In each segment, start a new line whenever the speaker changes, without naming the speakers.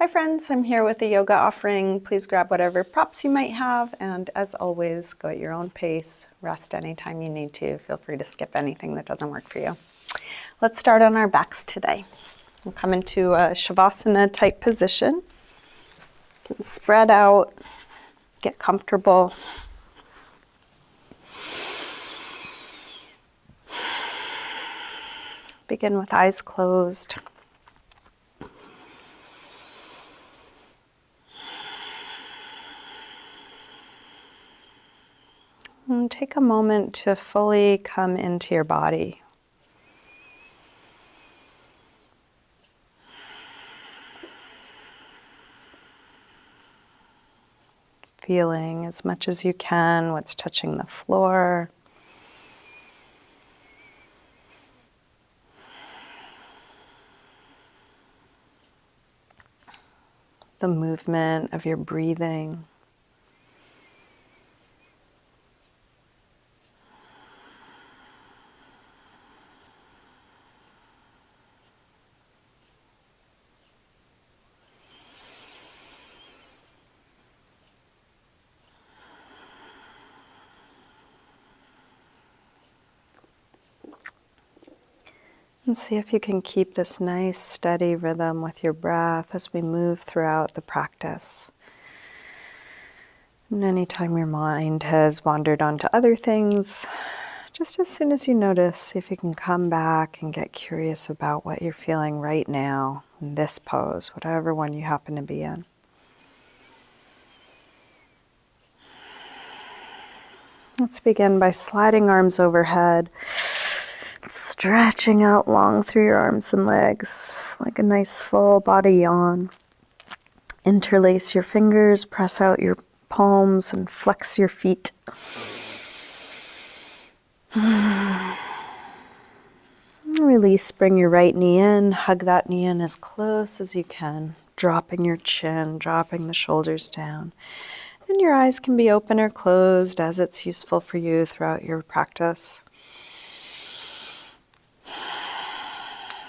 Hi friends, I'm here with a yoga offering. Please grab whatever props you might have, and as always, go at your own pace. Rest anytime you need to. Feel free to skip anything that doesn't work for you. Let's start on our backs today. We'll come into a savasana type position. You can spread out, get comfortable. Begin with eyes closed. And take a moment to fully come into your body. Feeling as much as you can what's touching the floor. The movement of your breathing. And see if you can keep this nice steady rhythm with your breath as we move throughout the practice. And anytime your mind has wandered onto other things, just as soon as you notice, see if you can come back and get curious about what you're feeling right now in this pose, whatever one you happen to be in. Let's begin by sliding arms overhead, stretching out long through your arms and legs, like a nice full body yawn. Interlace your fingers, press out your palms, and flex your feet. Release, bring your right knee in, hug that knee in as close as you can, dropping your chin, dropping the shoulders down. And your eyes can be open or closed as it's useful for you throughout your practice.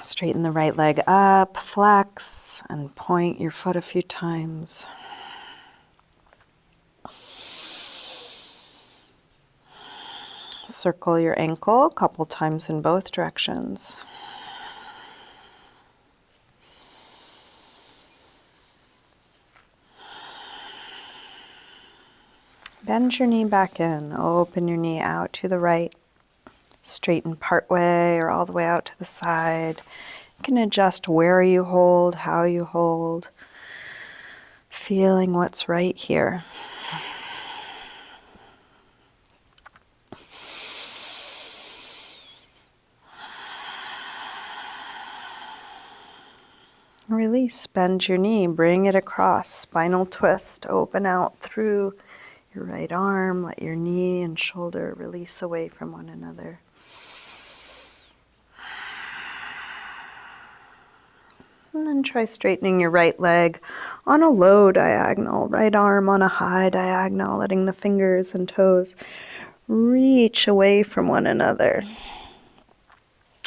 Straighten the right leg up, flex, and point your foot a few times. Circle your ankle a couple times in both directions. Bend your knee back in, open your knee out to the right, straighten part way or all the way out to the side. You can adjust where you hold, how you hold, feeling what's right here. Release, bend your knee, bring it across, spinal twist, open out through your right arm, let your knee and shoulder release away from one another. And then try straightening your right leg on a low diagonal, right arm on a high diagonal, letting the fingers and toes reach away from one another.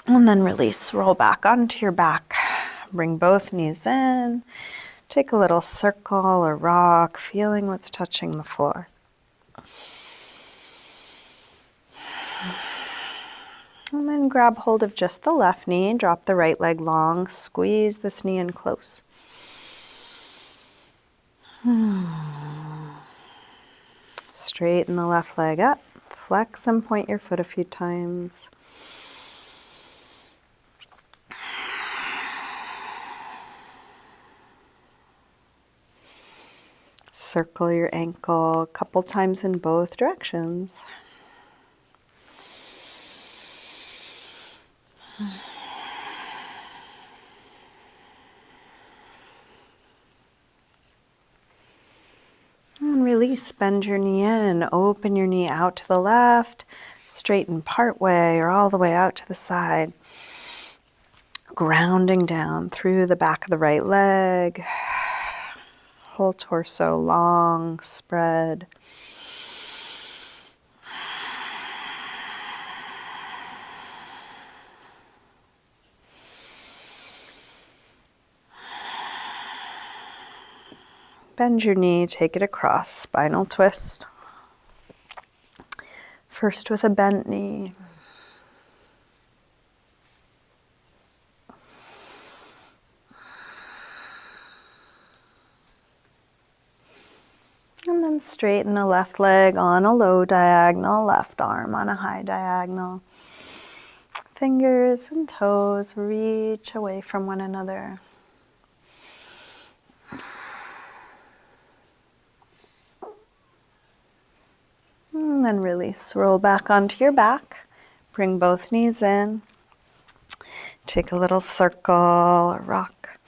And then release, roll back onto your back. Bring both knees in. Take a little circle or rock, feeling what's touching the floor. And then grab hold of just the left knee, drop the right leg long, squeeze this knee in close. Straighten the left leg up, flex and point your foot a few times. Circle your ankle a couple times in both directions. And release, bend your knee in, open your knee out to the left, straighten part way or all the way out to the side. Grounding down through the back of the right leg, whole torso long, spread. Bend your knee, take it across, spinal twist. First with a bent knee. And then straighten the left leg on a low diagonal, left arm on a high diagonal. Fingers and toes reach away from one another. And then release. Roll back onto your back. Bring both knees in. Take a little circle or rock.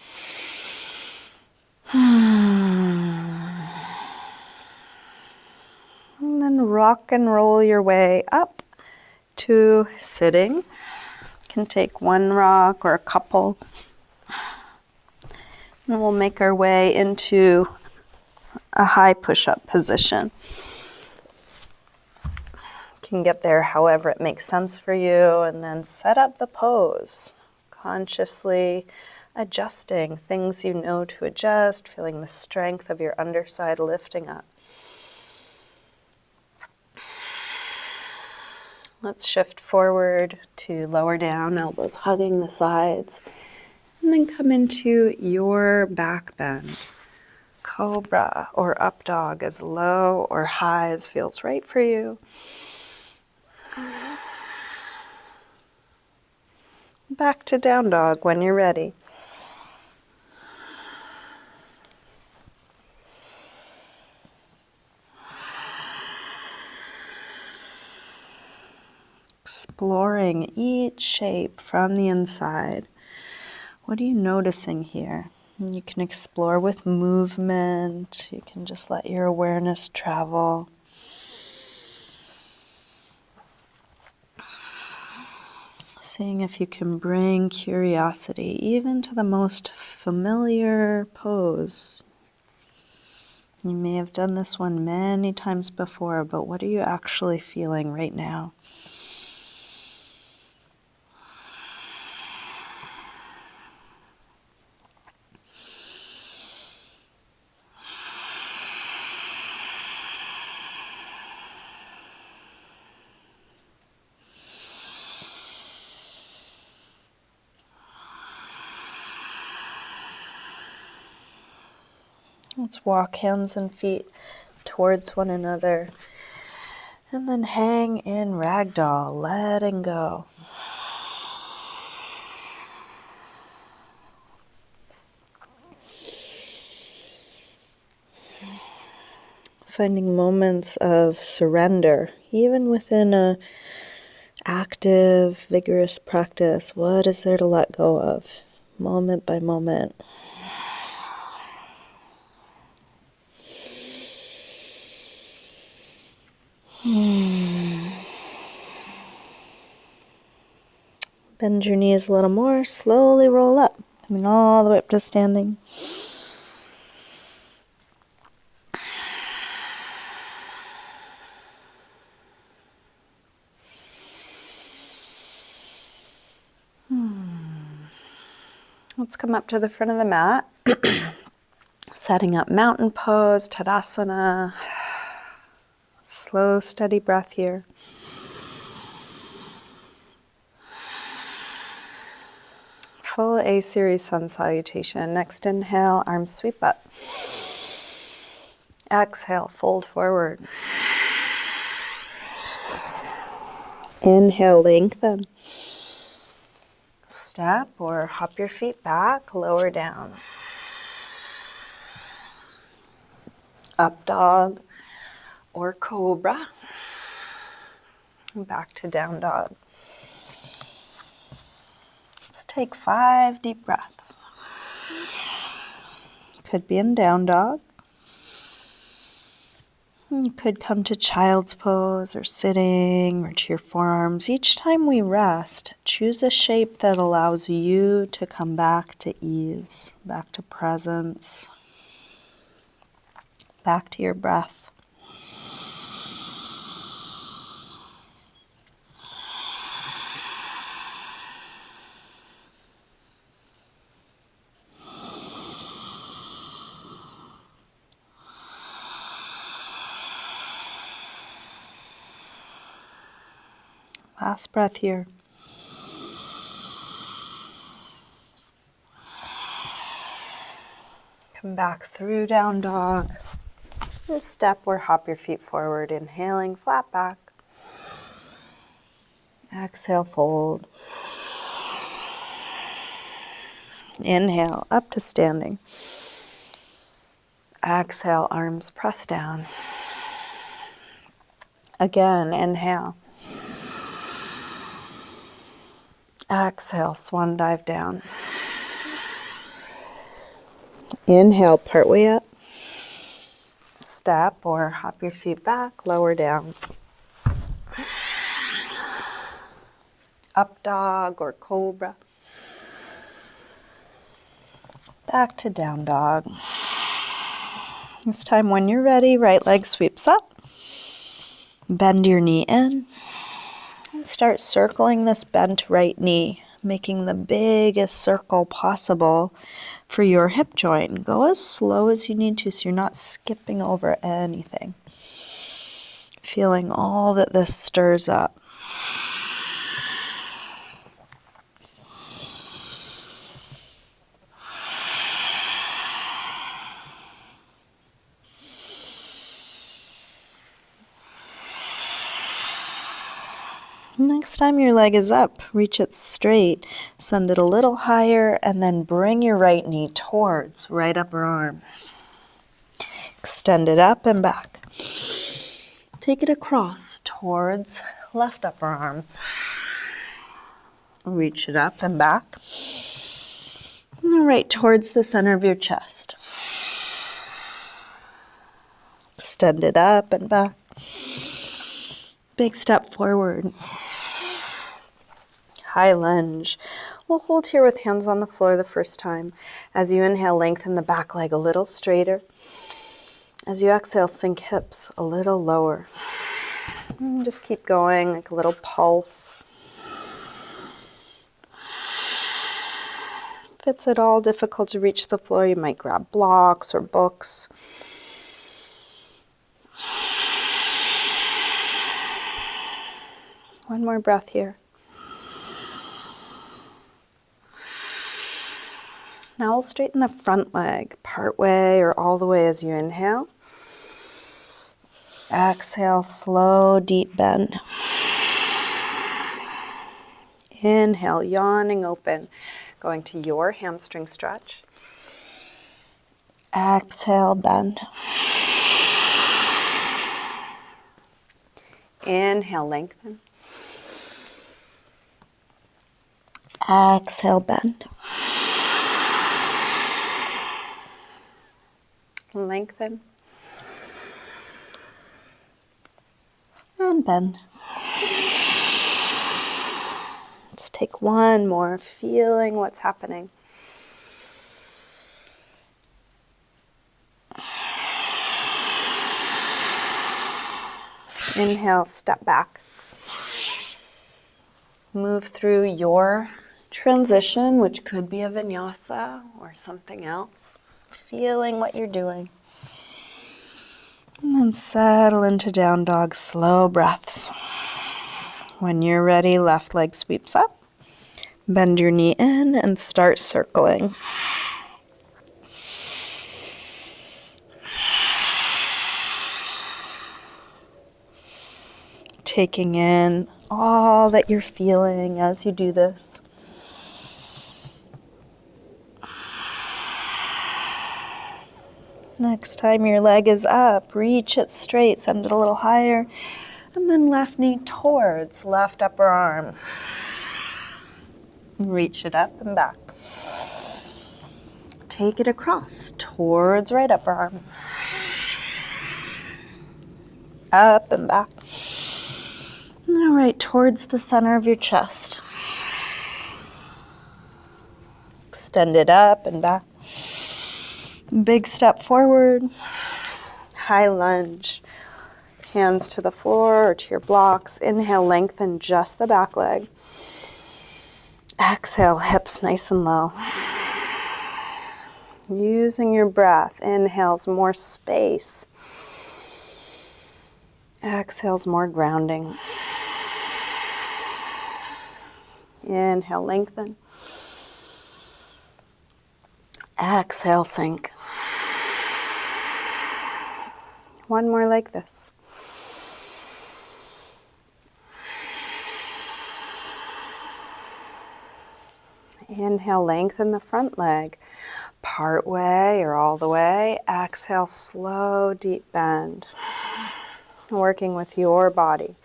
And then rock and roll your way up to sitting. You can take one rock or a couple. And we'll make our way into a high push-up position. You can get there however it makes sense for you, and then set up the pose. Consciously adjusting things you know to adjust, feeling the strength of your underside lifting up. Let's shift forward to lower down, elbows hugging the sides, and then come into your back bend. Cobra or up dog, as low or high as feels right for you. Back to down dog when you're ready. Exploring each shape from the inside. What are you noticing here? And you can explore with movement. You can just let your awareness travel. Seeing if you can bring curiosity even to the most familiar pose. You may have done this one many times before, but what are you actually feeling right now? Let's walk hands and feet towards one another. And then hang in ragdoll, letting go. Finding moments of surrender, even within a active, vigorous practice. What is there to let go of, moment by moment? Bend your knees a little more, slowly roll up, coming all the way up to standing. Let's come up to the front of the mat. Setting up mountain pose, Tadasana. Slow, steady breath here. Full A series sun salutation. Next inhale, arms sweep up. Exhale, fold forward. Inhale, lengthen. Step or hop your feet back, lower down. Up dog or cobra. Back to down dog. Let's take 5 deep breaths. Could be in down dog. You could come to child's pose or sitting or to your forearms. Each time we rest, choose a shape that allows you to come back to ease, back to presence, back to your breath. Last breath here. Come back through down dog. This step or hop your feet forward, inhaling, flat back. Exhale, fold. Inhale, up to standing. Exhale, arms press down. Again, inhale. Exhale, swan dive down. Inhale, partway up. Step or hop your feet back, lower down. Up dog or cobra. Back to down dog. This time when you're ready, right leg sweeps up. Bend your knee in. And start circling this bent right knee, making the biggest circle possible for your hip joint. Go as slow as you need to so you're not skipping over anything. Feeling all that this stirs up. Next time your leg is up, reach it straight, send it a little higher, and then bring your right knee towards right upper arm. Extend it up and back. Take it across towards left upper arm. Reach it up and back. And right towards the center of your chest. Extend it up and back. Big step forward. High lunge. We'll hold here with hands on the floor the first time. As you inhale, lengthen the back leg a little straighter. As you exhale, sink hips a little lower. And just keep going like a little pulse. If it's at all difficult to reach the floor, you might grab blocks or books. One more breath here. Now we'll straighten the front leg, part way or all the way as you inhale. Exhale, slow, deep bend. Inhale, yawning open, going to your hamstring stretch. Exhale, bend. Inhale, lengthen. Exhale, bend. Lengthen. And bend. Let's take one more, feeling what's happening. Inhale, step back. Move through your transition, which could be a vinyasa or something else. Feeling what you're doing. And then settle into down dog, slow breaths. When you're ready, left leg sweeps up. Bend your knee in and start circling. Taking in all that you're feeling as you do this. Next time your leg is up, reach it straight, send it a little higher, and then left knee towards left upper arm. Reach it up and back. Take it across towards right upper arm. Up and back. Now right towards the center of your chest. Extend it up and back. Big step forward. High lunge. Hands to the floor or to your blocks. Inhale, lengthen just the back leg. Exhale, hips nice and low. Using your breath. Inhales, more space. Exhales, more grounding. Inhale, lengthen. Exhale, sink. One more like this. Inhale, lengthen the front leg. Part way or all the way. Exhale, slow, deep bend. Working with your body.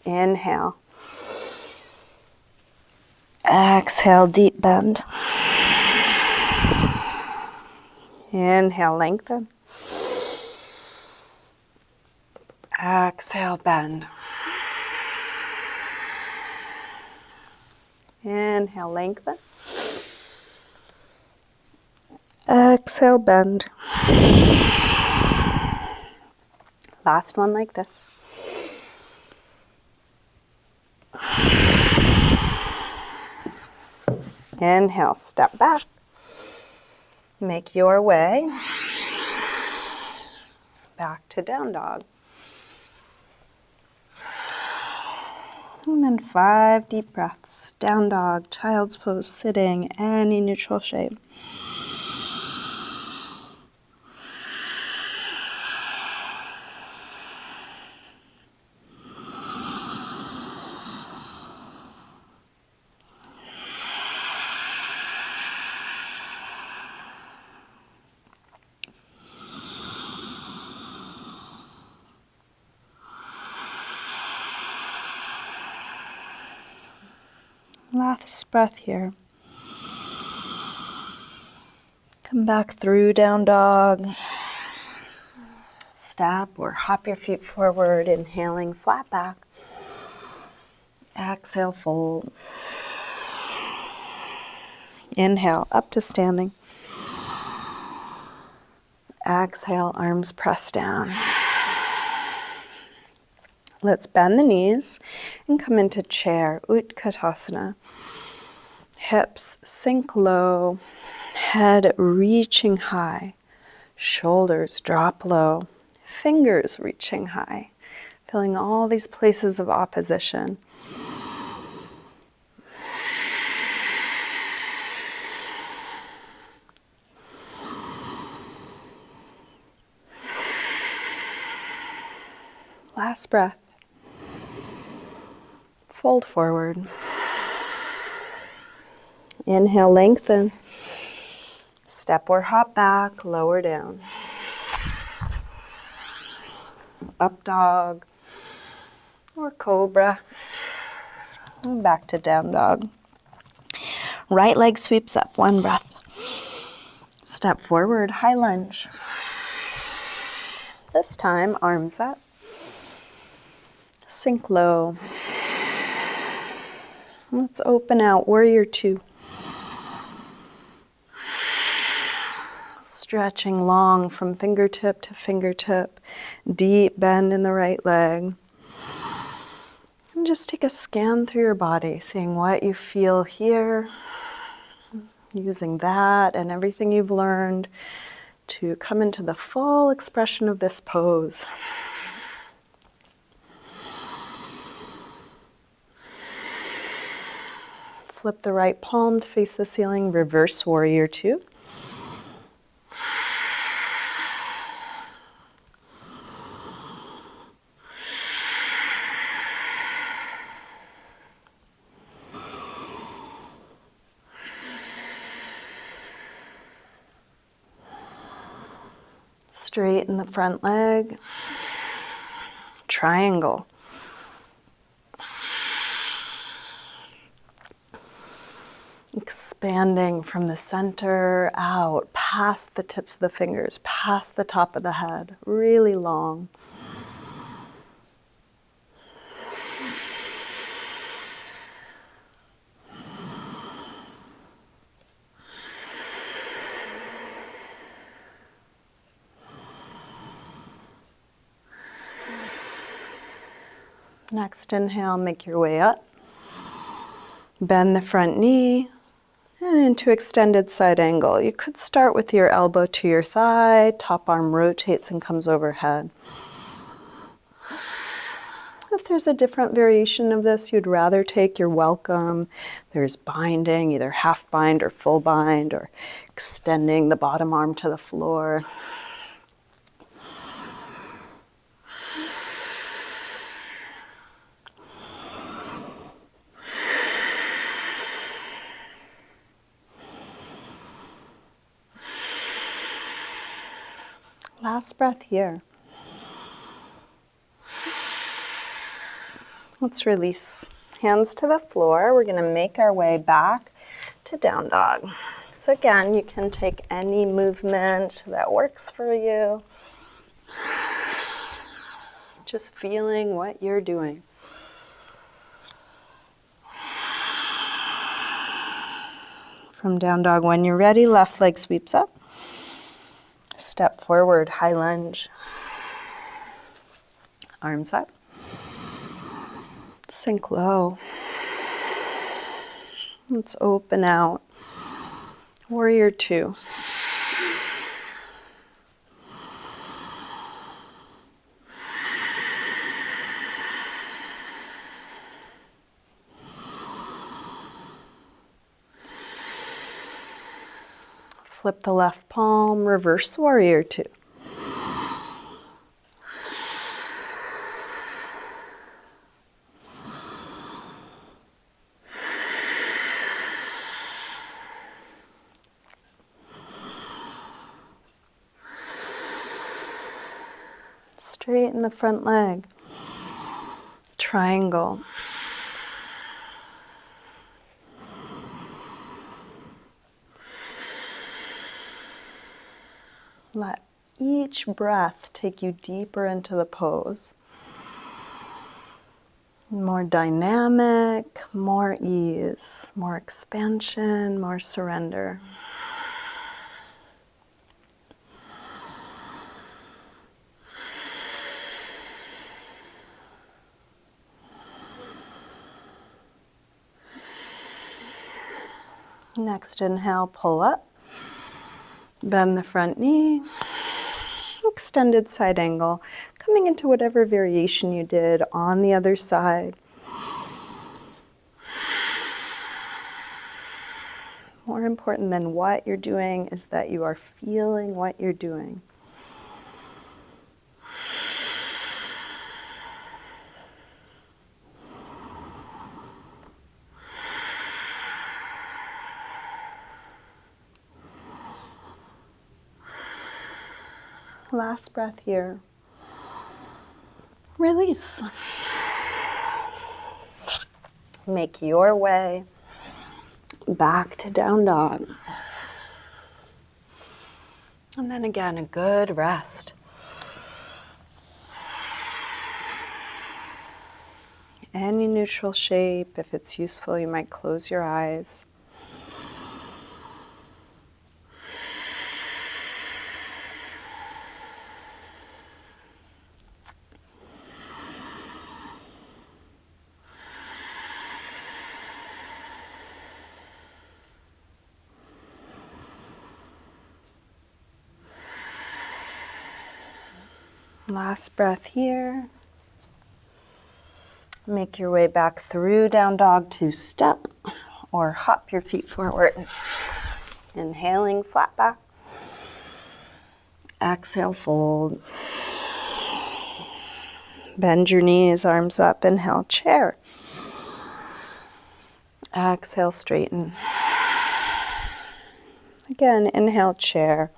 Inhale. Exhale, deep bend. Inhale, lengthen. Exhale, bend. Inhale, lengthen. Exhale, bend. Last one like this. Inhale, step back. Make your way back to down dog. And then 5 deep breaths. Down dog, child's pose, sitting, any neutral shape. Last breath here. Come back through down dog. Step or hop your feet forward, inhaling flat back. Exhale, fold. Inhale, up to standing. Exhale, arms press down. Let's bend the knees and come into chair, Utkatasana. Hips sink low, head reaching high, shoulders drop low, fingers reaching high, feeling all these places of opposition. Last breath. Fold forward. Inhale, lengthen. Step or hop back, lower down. Up dog or cobra. And back to down dog. Right leg sweeps up, one breath. Step forward, high lunge. This time, arms up. Sink low. Let's open out, warrior 2. Stretching long from fingertip to fingertip. Deep bend in the right leg. And just take a scan through your body, seeing what you feel here. Using that and everything you've learned to come into the full expression of this pose. Flip the right palm to face the ceiling, reverse warrior 2. Straighten the front leg. Triangle. Expanding from the center out, past the tips of the fingers, past the top of the head, really long. Next inhale, make your way up. Bend the front knee and into extended side angle. You could start with your elbow to your thigh, top arm rotates and comes overhead. If there's a different variation of this you'd rather take, you're welcome. There's binding, either half bind or full bind, or extending the bottom arm to the floor. Last breath here. Let's release. Hands to the floor. We're going to make our way back to down dog. So again, you can take any movement that works for you. Just feeling what you're doing. From down dog, when you're ready, left leg sweeps up. Step forward, high lunge. Arms up. Sink low. Let's open out. Warrior two. Flip the left palm, reverse warrior two. Straighten the front leg. Triangle. Let each breath take you deeper into the pose. More dynamic, more ease, more expansion, more surrender. Next inhale, pull up. Bend the front knee. Extended side angle. Coming into whatever variation you did on the other side. More important than what you're doing is that you are feeling what you're doing. Last breath here. Release. Make your way back to down dog. And then again, a good rest. Any neutral shape. If it's useful, you might close your eyes. Last breath here. Make your way back through down dog to step or hop your feet forward. Inhaling, flat back. Exhale, fold. Bend your knees, arms up. Inhale, chair. Exhale, straighten. Again, inhale, chair.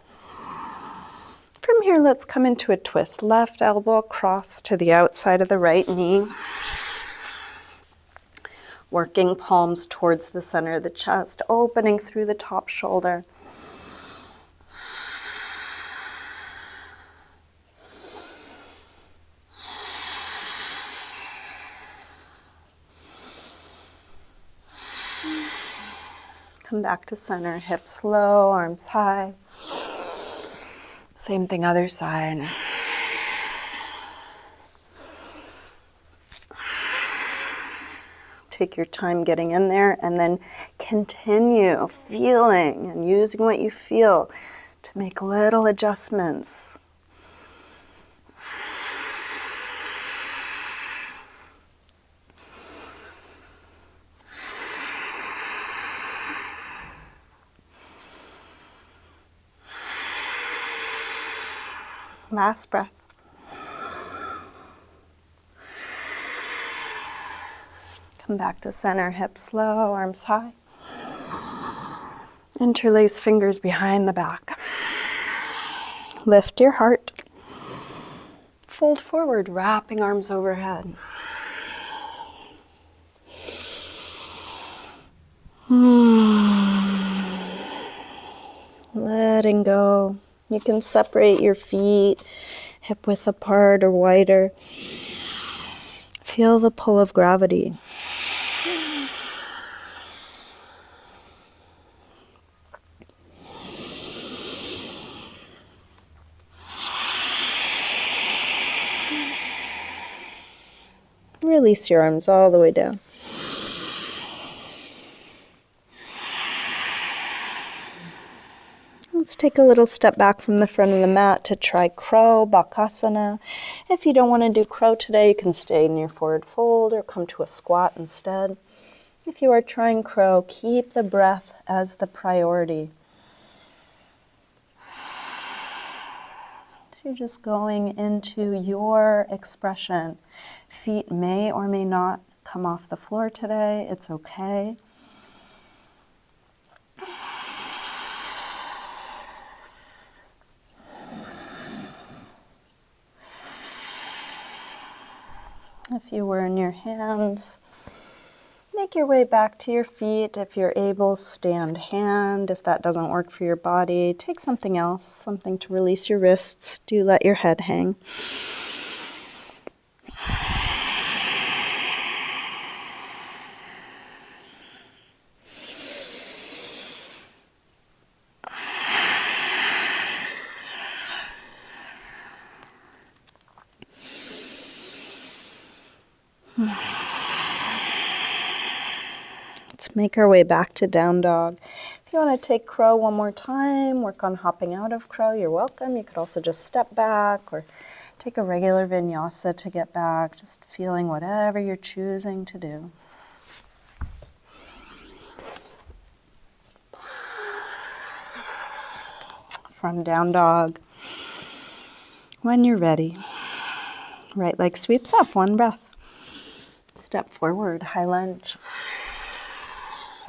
From here, let's come into a twist. Left elbow across to the outside of the right knee. Working palms towards the center of the chest, opening through the top shoulder. Come back to center, hips low, arms high. Same thing, other side. Take your time getting in there and then continue feeling and using what you feel to make little adjustments. Last breath. Come back to center, hips low, arms high. Interlace fingers behind the back. Lift your heart. Fold forward, wrapping arms overhead. Letting go. You can separate your feet, hip width apart or wider. Feel the pull of gravity. Release your arms all the way down. Let's take a little step back from the front of the mat to try crow, bakasana. If you don't want to do crow today, you can stay in your forward fold or come to a squat instead. If you are trying crow, keep the breath as the priority. So you're just going into your expression. Feet may or may not come off the floor today. It's okay. If you were in your hands, make your way back to your feet. If you're able, stand hand. If that doesn't work for your body, take something else, something to release your wrists. Do let your head hang. Let's make our way back to down dog. If you want to take crow one more time, work on hopping out of crow, you're welcome. You could also just step back or take a regular vinyasa to get back, just feeling whatever you're choosing to do. From down dog, when you're ready, right leg sweeps up, one breath. Step forward, high lunge.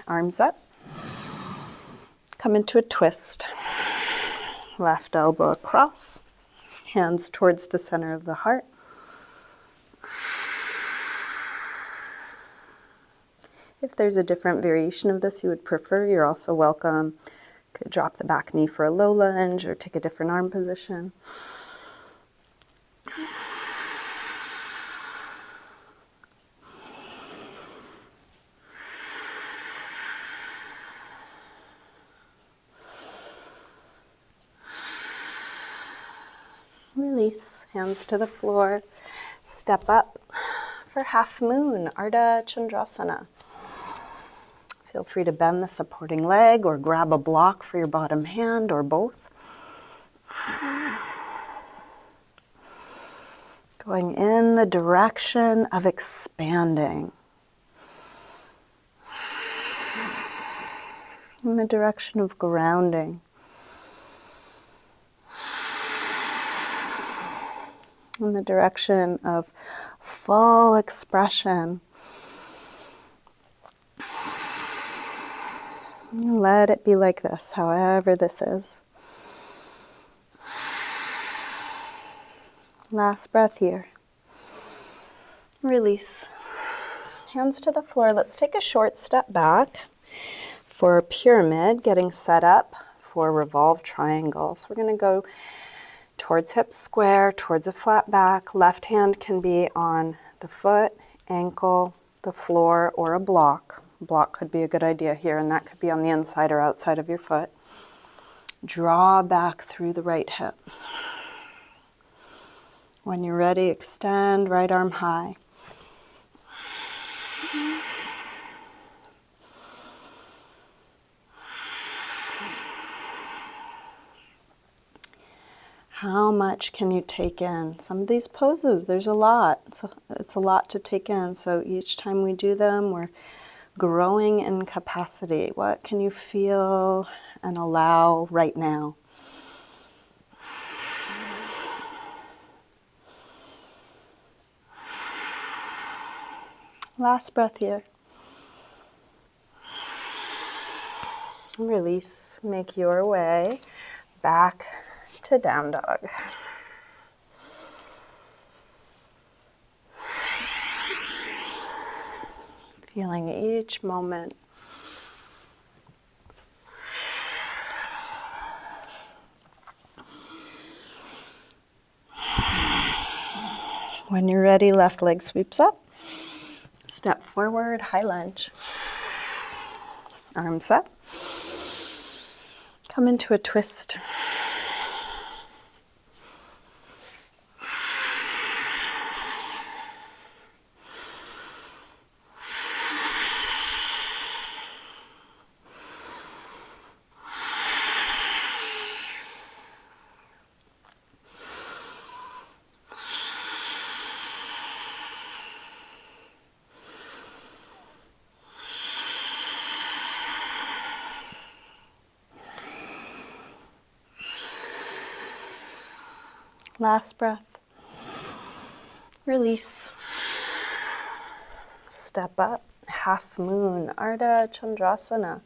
Arms up. Come into a twist. Left elbow across. Hands towards the center of the heart. If there's a different variation of this you would prefer, you're also welcome. Could drop the back knee for a low lunge or take a different arm position. Release, hands to the floor. Step up for half moon, Ardha Chandrasana. Feel free to bend the supporting leg or grab a block for your bottom hand or both. Going in the direction of expanding. In the direction of grounding. In the direction of full expression. Let it be like this, however this is. Last breath here. Release. Hands to the floor. Let's take a short step back for a pyramid, getting set up for revolved triangle. So we're going to go towards hips square, towards a flat back. Left hand can be on the foot, ankle, the floor, or a block. A block could be a good idea here, and that could be on the inside or outside of your foot. Draw back through the right hip. When you're ready, extend right arm high. How much can you take in? Some of these poses, there's a lot. It's a lot to take in. So each time we do them, we're growing in capacity. What can you feel and allow right now? Last breath here. Release. Make your way back to down dog. Feeling each moment. When you're ready, left leg sweeps up. Step forward, high lunge. Arms up. Come into a twist. Last breath. Release. Step up. Half moon. Ardha Chandrasana.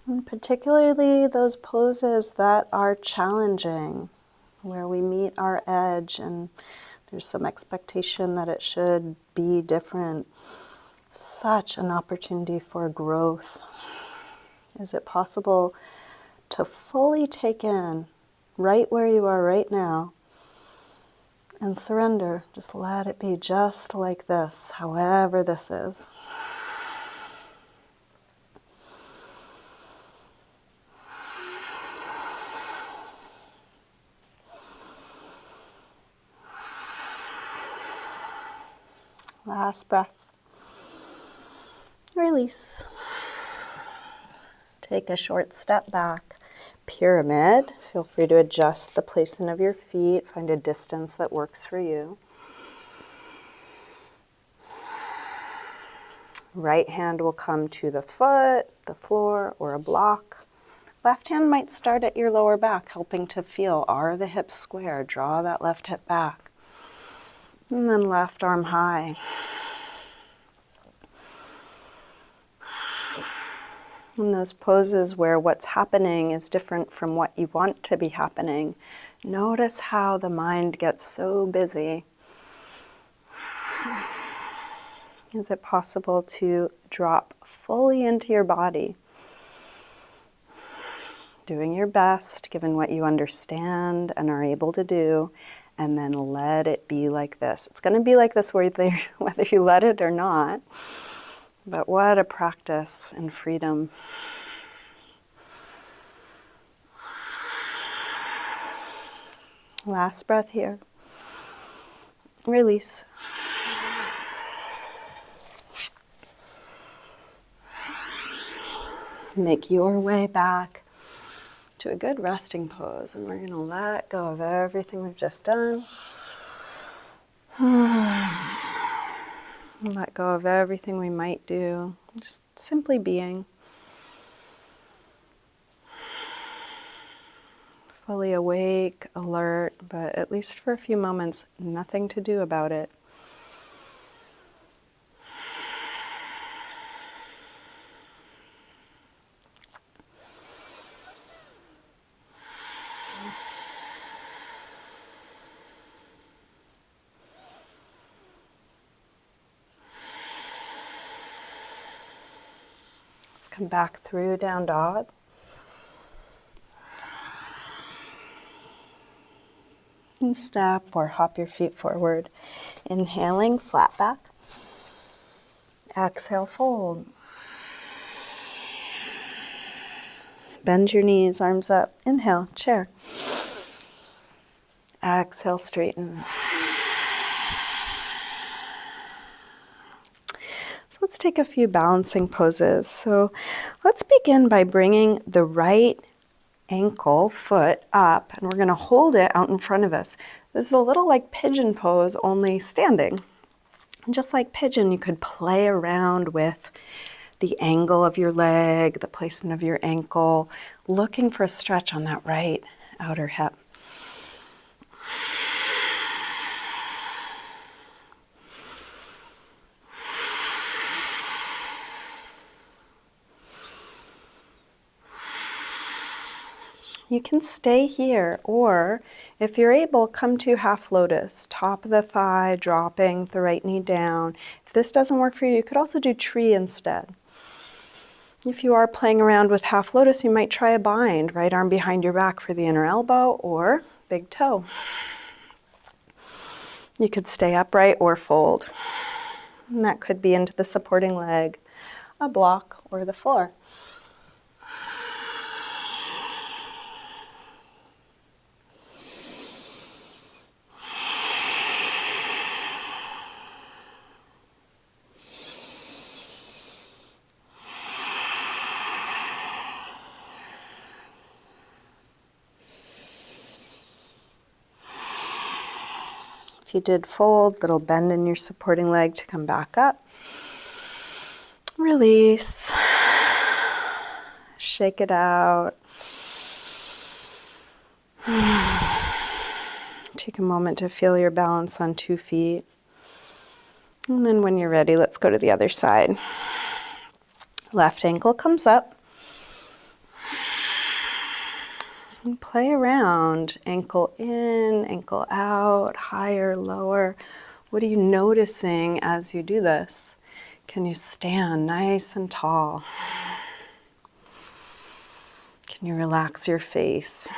And particularly those poses that are challenging, where we meet our edge and there's some expectation that it should be different. Such an opportunity for growth. Is it possible to fully take in right where you are right now and surrender? Just let it be just like this, however this is. Last breath. Release. Take a short step back. Pyramid. Feel free to adjust the placement of your feet. Find a distance that works for you. Right hand will come to the foot, the floor, or a block. Left hand might start at your lower back, helping to feel, are the hips square? Draw that left hip back. And then left arm high. In those poses where what's happening is different from what you want to be happening, notice how the mind gets so busy. Is it possible to drop fully into your body? Doing your best, given what you understand and are able to do, and then let it be like this. It's going to be like this whether you let it or not. But what a practice in freedom. Last breath here. Release. Make your way back to a good resting pose, and we're going to let go of everything we've just done. Let go of everything we might do, just simply being. Fully awake, alert, but at least for a few moments, nothing to do about it. Let's come back through down dog. And step or hop your feet forward. Inhaling, flat back. Exhale, fold. Bend your knees, arms up. Inhale, chair. Exhale, straighten. So let's take a few balancing poses. So let's begin by bringing the right ankle, foot up, and we're going to hold it out in front of us. This is a little like pigeon pose, only standing. And just like pigeon, you could play around with the angle of your leg, the placement of your ankle, looking for a stretch on that right outer hip. You can stay here, or if you're able, come to half lotus, top of the thigh, dropping the right knee down. If this doesn't work for you, you could also do tree instead. If you are playing around with half lotus, you might try a bind, right arm behind your back for the inner elbow, or big toe. You could stay upright or fold. And that could be into the supporting leg, a block, or the floor. If you did fold, little bend in your supporting leg to come back up. Release. Shake it out. Take a moment to feel your balance on 2 feet. And then when you're ready, let's go to the other side. Left ankle comes up. And play around, ankle in, ankle out, higher, lower. What are you noticing as you do this? Can you stand nice and tall? Can you relax your face?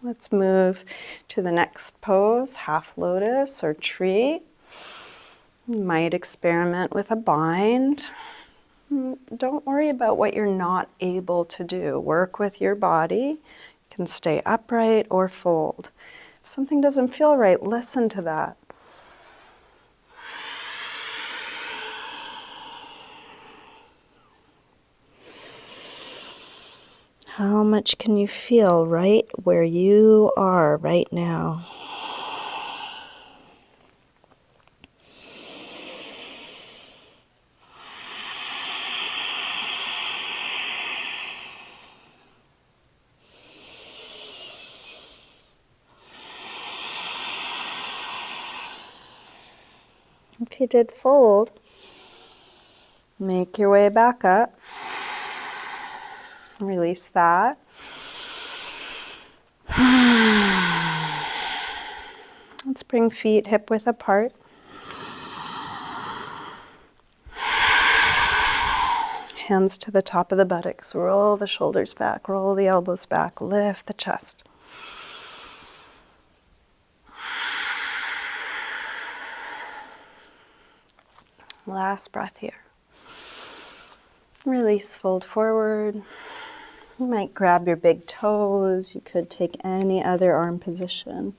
Let's move to the next pose, half lotus or tree. You might experiment with a bind. Don't worry about what you're not able to do. Work with your body. You can stay upright or fold. If something doesn't feel right, listen to that. How much can you feel right where you are right now? If you did fold, make your way back up. Release that. Let's bring feet hip width apart. Hands to the top of the buttocks. Roll the shoulders back, roll the elbows back, lift the chest. Last breath here. Release, fold forward. You might grab your big toes. You could take any other arm position.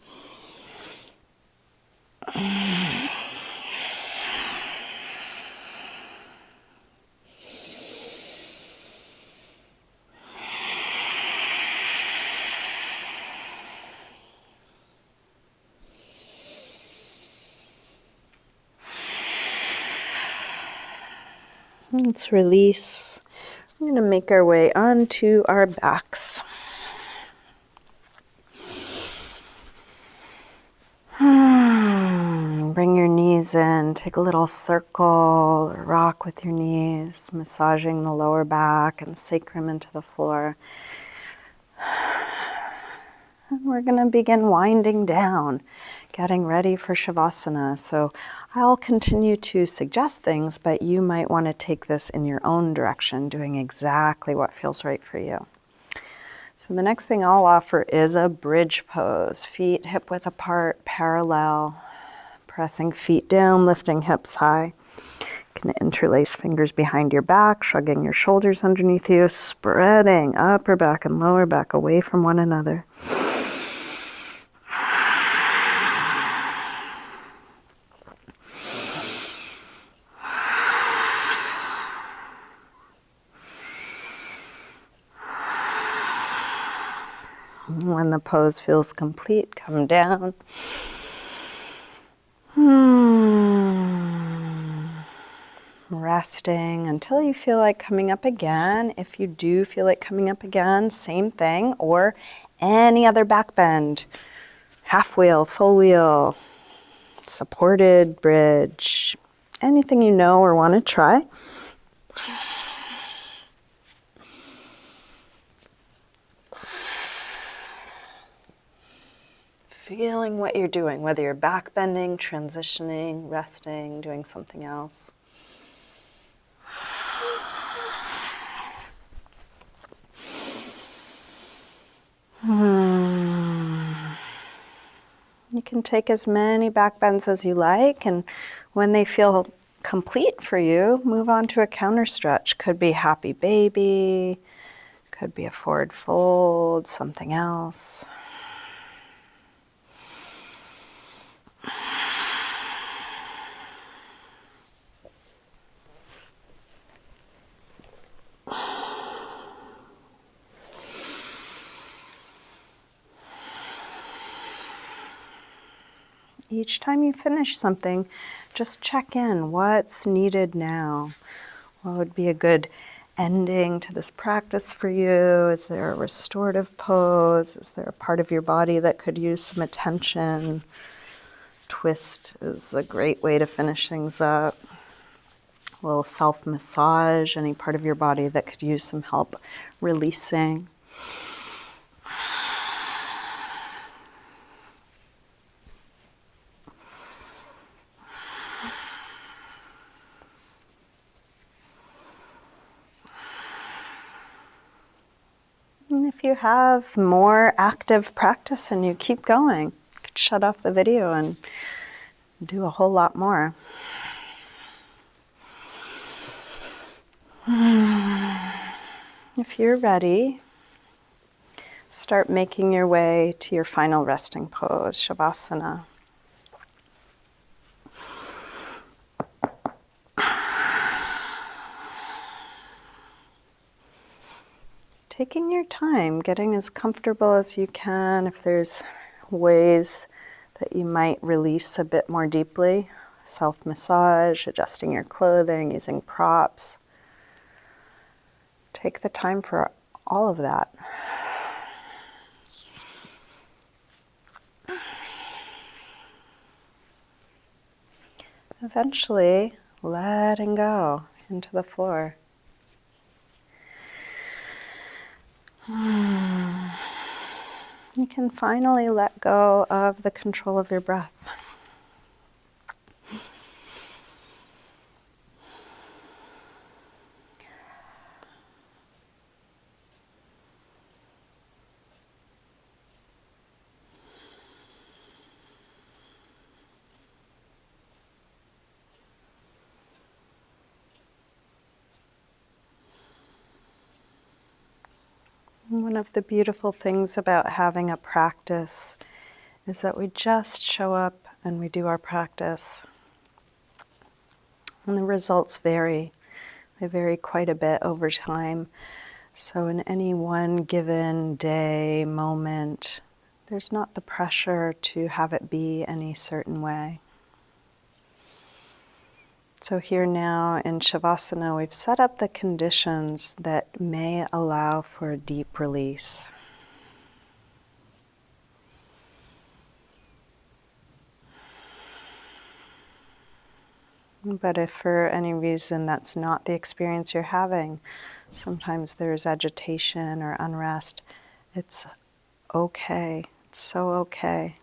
Let's release. We're going to make our way onto our backs. Bring your knees in. Take a little circle or rock with your knees, massaging the lower back and sacrum into the floor. And we're going to begin winding down, getting ready for Shavasana. So I'll continue to suggest things, but you might want to take this in your own direction, doing exactly what feels right for you. So the next thing I'll offer is a bridge pose. Feet hip width apart, parallel, pressing feet down, lifting hips high. You can interlace fingers behind your back, shrugging your shoulders underneath you, spreading upper back and lower back away from one another. When the pose feels complete, come down. Resting until you feel like coming up again. If you do feel like coming up again, same thing, or Any other back bend, half wheel, full wheel, supported bridge, anything you know or want to try. Feeling what you're doing, whether you're back bending, transitioning, resting, doing something else. You can take as many back bends as you like, and when they feel complete for you, move on to a counter stretch. Could be happy baby, could be a forward fold, something else. Each time you finish something, just check in. What's needed now? What would be a good ending to this practice for you? Is there a restorative pose? Is there a part of your body that could use some attention? Twist is a great way to finish things up. A little self-massage, any part of your body that could use some help releasing. And if you have more active practice and you keep going, you could shut off the video and do a whole lot more. If you're ready, start making your way to your final resting pose, Shavasana. Taking your time, getting as comfortable as you can. If there's ways that you might release a bit more deeply, self-massage, adjusting your clothing, using props. Take the time for all of that. Eventually, letting go into the floor. You can finally let go of the control of your breath. One of the beautiful things about having a practice is that we just show up and we do our practice. And the results vary. They vary quite a bit over time. So in any one given day, moment, there's not the pressure to have it be any certain way. So here now in Shavasana, we've set up the conditions that may allow for a deep release. But if for any reason that's not the experience you're having, sometimes there's agitation or unrest, it's okay. It's so okay.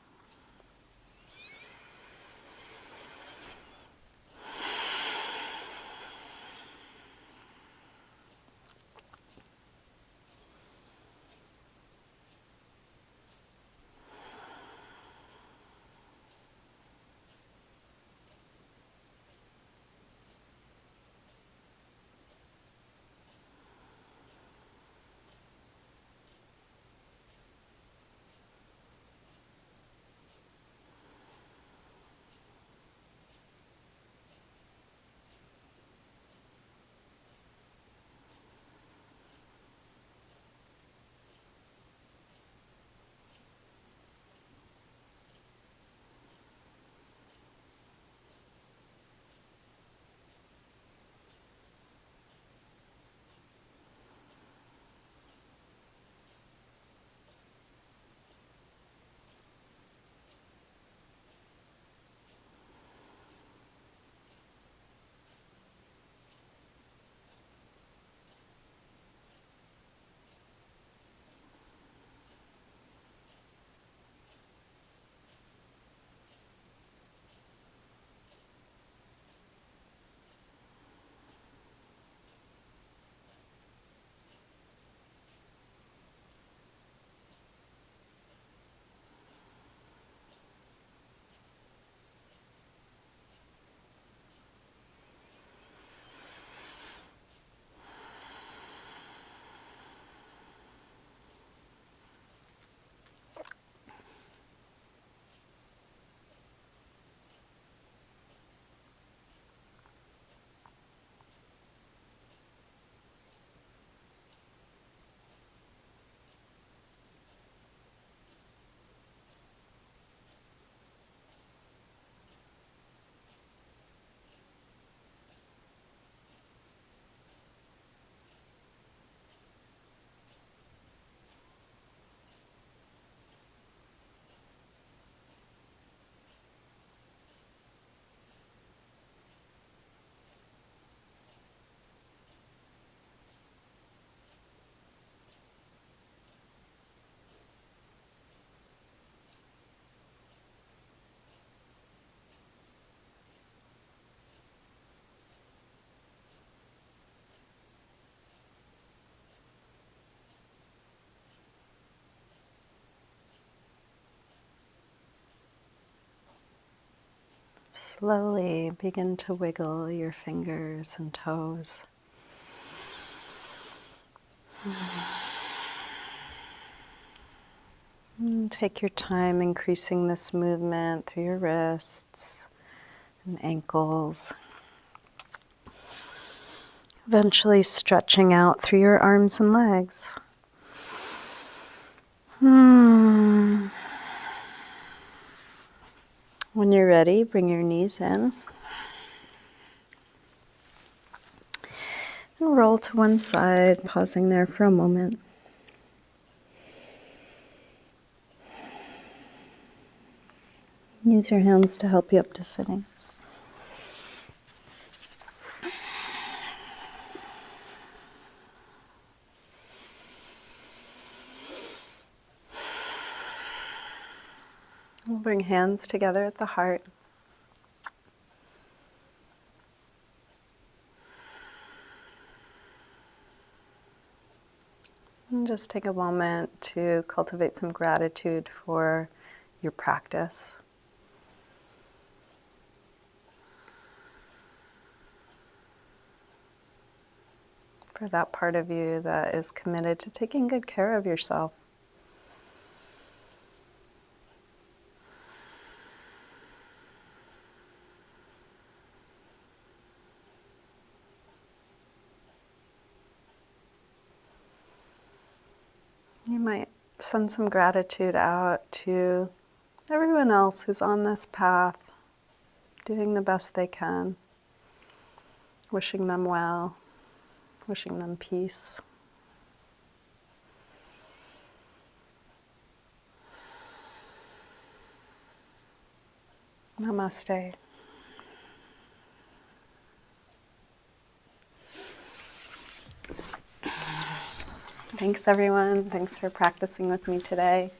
Slowly begin to wiggle your fingers and toes. Take your time increasing this movement through your wrists and ankles. Eventually stretching out through your arms and legs. When you're ready, bring your knees in. And roll to one side, pausing there for a moment. Use your hands to help you up to sitting. We'll bring hands together at the heart. And just take a moment to cultivate some gratitude for your practice. For that part of you that is committed to taking good care of yourself. You might send some gratitude out to everyone else who's on this path, doing the best they can, wishing them well, wishing them peace. Namaste. Thanks everyone. Thanks for practicing with me today.